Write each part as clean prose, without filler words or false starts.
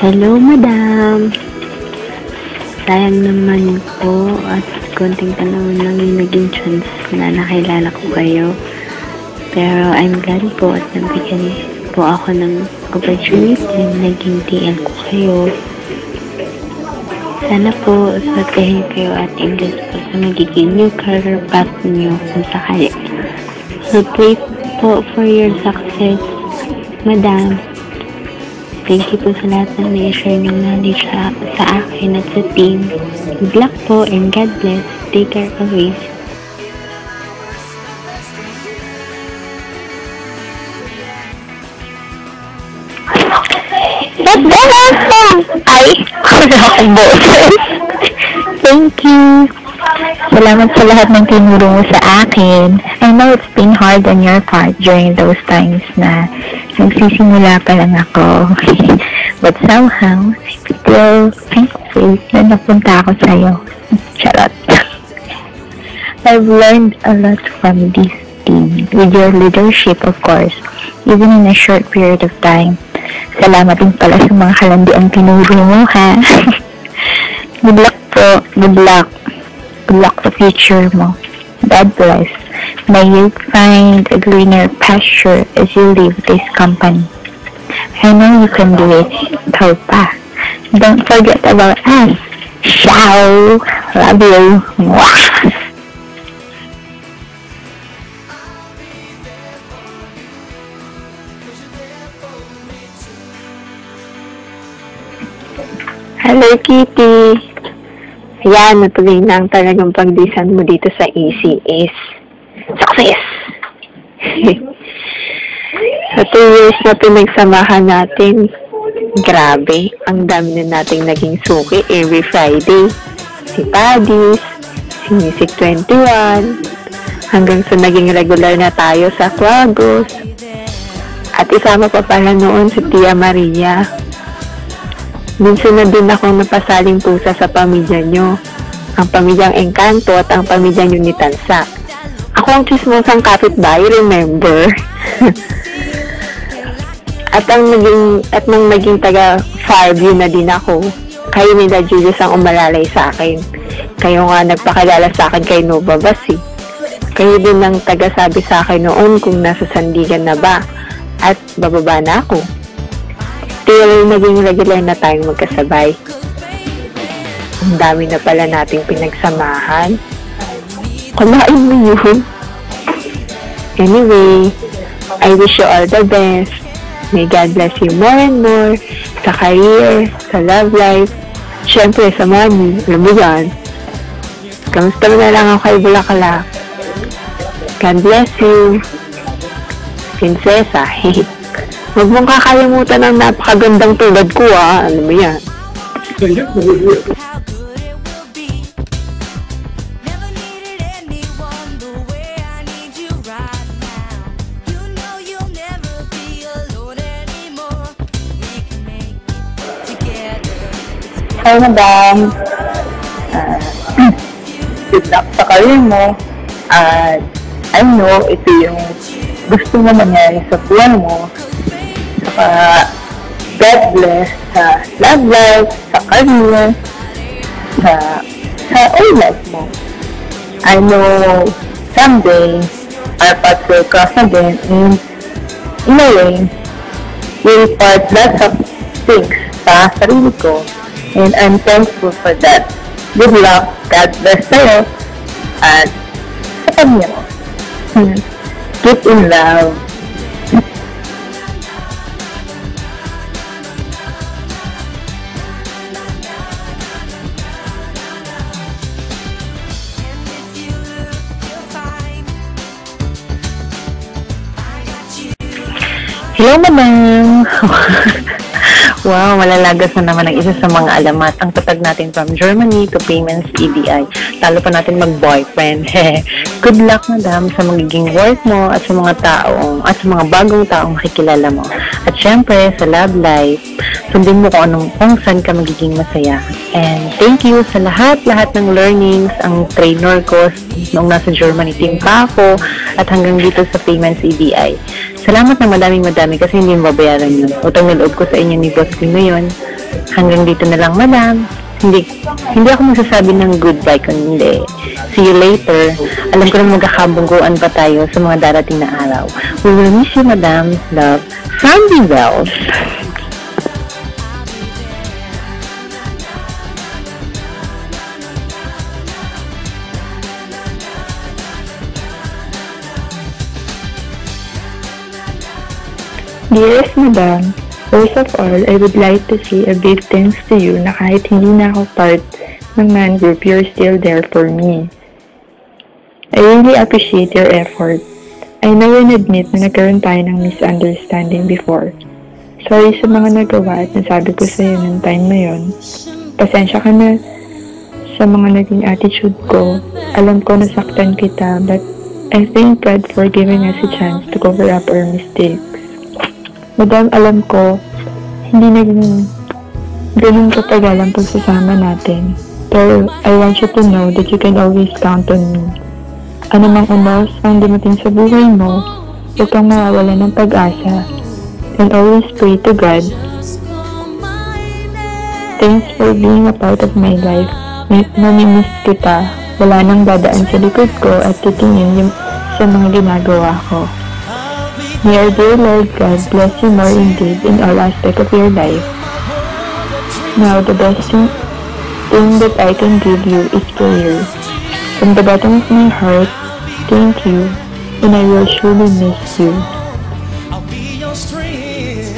Hello, madam. Sayang naman po at konting panahon lang yung naging chance na nakilala ko kayo. Pero I'm glad po at nabigyan po ako ng opportunity na naging TL ko kayo. Sana po sabihin kayo at English po sa magiging new career path niyo kung sakali. So pray po for your success, madam. Thank you po sa lahat ng na-share ng knowledge sa akin at sa team. Good luck po and God bless. Take care always. Ba't gano'n po? Ay, wala akong boses. Thank you. Salamat sa lahat ng tinuro mo sa akin. I know it's been hard on your part during those times na nagsisimula pa lang ako. But somehow, I'm still thankful na napunta ako sa'yo. Charot. I've learned a lot from this team, with your leadership of course, even in a short period of time. Salamat din pala sa mga kalandiang tinuro mo, ha? Good luck po. Good luck. Good luck sa future mo. God bless. May you find a greener pasture as you leave this company. I know you can do it, Taupa. Don't forget about us. Ciao. Love you. Mwah. Hello, Kitty. Ayan, natuloy na ang talagang pagdisan mo dito sa ECS. Success! Sa 2 years na pinagsamahan natin, grabe, ang dami na nating naging suki every Friday. Si Paddy's, si Music 21, hanggang sa naging regular na tayo sa Quagos. At isama pa pala noon si Tia Maria. Minsan na din ako napasaling pusa sa pamilya nyo. Ang pamilyang Encanto at ang pamilya nyo ni Tansa. Ako ang chismosang kapitbahay, remember? at nang naging taga Farview na din ako, kayo nila Julius ang umalalay sa akin. Kayo nga nagpakilala sa akin kay Nova Basi. Kayo din ang taga-sabi sa akin noon kung nasa Sandigan na ba at bababa na ako. Pero naging regular na tayong magkasabay. Ang dami na pala nating pinagsamahan. Kalain mo yun. Anyway, I wish you all the best. May God bless you more and more sa career, sa love life, syempre sa money. Alam mo yan. Kamusta mo na lang ako kay Bulaklak. God bless you. Prinsesa. Huwag mong kakalimutan ang napakagandang tulad ko, ah. Ano mo yan? Hi, madam. Good luck sa career mo. I know ito yung gusto mo mangyari sa buwan mo. God bless sa love life, sa career, sa all life mo. I know someday our paths will cross again and in a way, we'll part lots of things sa sarili ko and I'm thankful for that. Good luck, God bless sa'yo at sa pamilya mo. Keep in love. Hello, madam! Wow, malalagas na naman ang isa sa mga alamat. Ang tatag natin from Germany to Payments EDI. Talo pa natin mag-boyfriend. Good luck, madam, sa magiging work mo at sa mga taong, at sa mga bagong taong makikilala mo. At syempre, sa love life, sundin mo kung saan ka magiging masaya. And thank you sa lahat ng learnings, ang trainer ko noong nasa Germany team pa ako, at hanggang dito sa Payments EDI. Salamat ng madaming kasi hindi mo babayaran yun. Utang na loob ko sa inyo ni Boss Pino yun. Hanggang dito na lang, madam. Hindi ako magsasabi ng goodbye kundi see you later. Alam ko na magkakabungguan pa tayo sa mga darating na araw. We will miss you, madam. Love, Sandy Wells. Dearest Madam, first of all, I would like to say a big thanks to you na kahit hindi na ako part ng man group, you're still there for me. I really appreciate your effort. I know and admit na nagkaroon tayo ng misunderstanding before. Sorry sa mga nagawa at nasabi ko sa'yo ng time na yon. Pasensya ka na sa mga naging attitude ko. Alam ko nasaktan kita, but I thank God for giving us a chance to cover up our mistakes. Madam, alam ko, hindi naging ganun katagal ang pagsasama natin. Pero I want you to know that you can always count on me. Ano mang unos ang dumating sa buhay mo, huwag kang mawawala ng pag-asa. And always pray to God. Thanks for being a part of my life. Mamimiss kita. Wala nang dadaan sa likod ko at titingin sa mga ginagawa ko. May our dear Lord God bless you more indeed in all aspects of your life. Now, the best thing that I can give you is prayer. From the bottom of my heart, thank you, and I will surely miss you. I'll be your strength.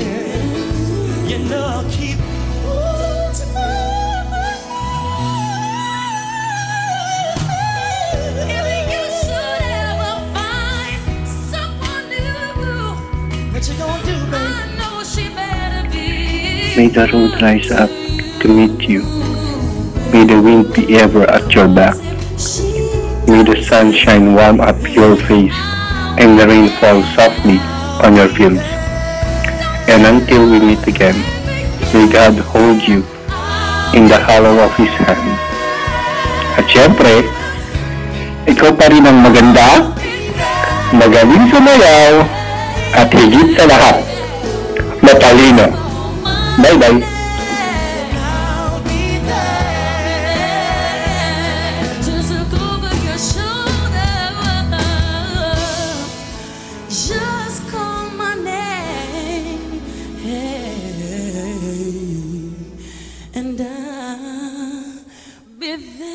You know I'll keep May the road rise up to meet you. May the wind be ever at your back. May the sunshine warm up your face and the rain fall softly on your fields. And until we meet again, may God hold you in the hollow of His hand. At syempre, ikaw pa rin ang maganda, magaling sumayaw, at higit sa lahat, matalino. Bye-bye. And I'll be there.